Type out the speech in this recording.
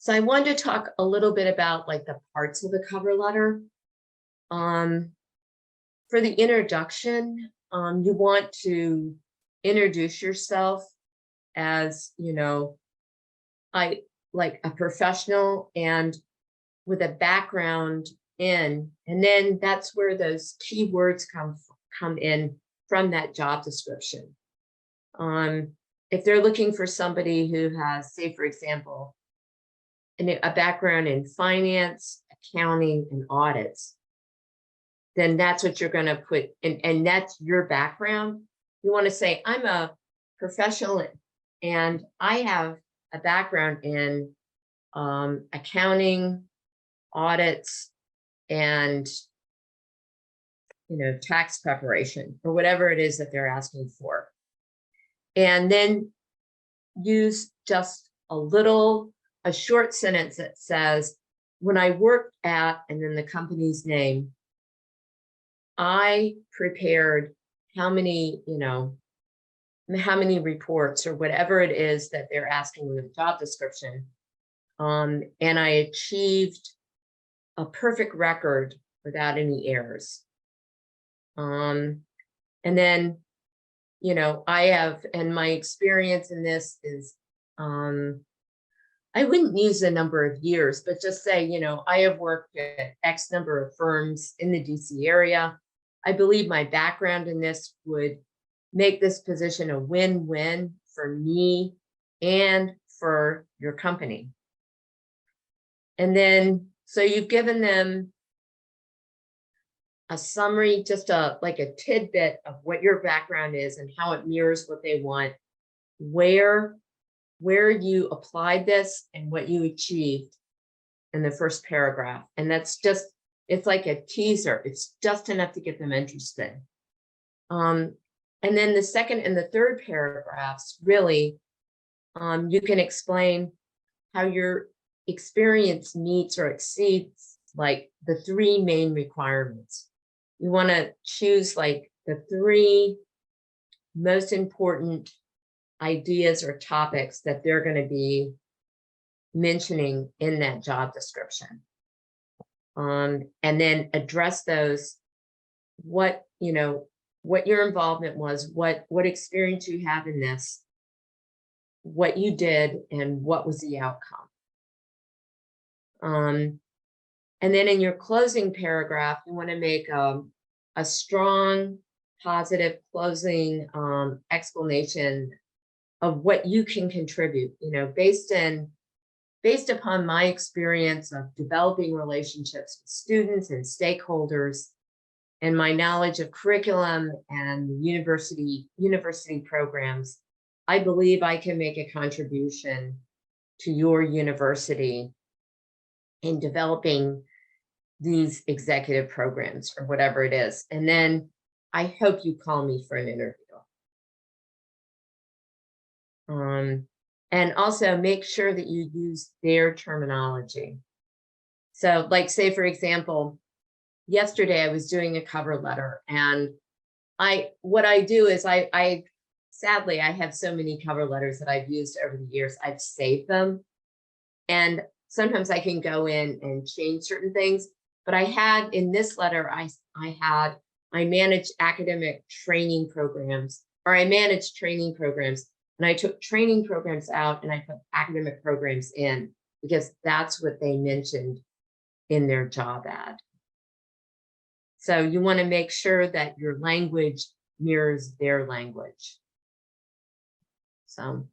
So I wanted to talk a little bit about like the parts of the cover letter. Um, for the introduction, you want to introduce yourself as, I like a professional and with a background in, and then that's where those key words come in from that job description. If they're looking for somebody who has, say, for example, a background in finance, accounting, and audits, then that's what you're going to put, and that's your background. You want to say, I'm a professional and I have a background in accounting, audits, and tax preparation, or whatever it is that they're asking for. And then use just a short sentence that says, when I worked at, and then the company's name, I prepared how many reports or whatever it is that they're asking in the job description. And I achieved a perfect record without any errors. And then, I have, and my experience in this is, I wouldn't use the number of years, but just say, I have worked at X number of firms in the DC area. I believe my background in this would make this position a win-win for me and for your company. And then, so you've given them a summary, just like a tidbit of what your background is and how it mirrors what they want, where you applied this and what you achieved in the first paragraph. And that's just, it's like a teaser. It's just enough to get them interested. And then the second and the third paragraphs, really, you can explain how your experience meets or exceeds like the three main requirements. You want to choose like the three most important ideas or topics that they're going to be mentioning in that job description. And then address those, what your involvement was, what experience you have in this, what you did, and what was the outcome. And then in your closing paragraph, you want to make a strong, positive closing explanation of what you can contribute, based upon my experience of developing relationships with students and stakeholders, and my knowledge of curriculum and university programs, I believe I can make a contribution to your university in developing these executive programs or whatever it is. And then I hope you call me for an interview. And also make sure that you use their terminology. So like, say, for example, yesterday I was doing a cover letter, and what I do is I sadly, I have so many cover letters that I've used over the years. I've saved them, and sometimes I can go in and change certain things. But I had in this letter, I managed academic training programs, or I managed training programs, and I took training programs out and I put academic programs in, because that's what they mentioned in their job ad. So you want to make sure that your language mirrors their language. So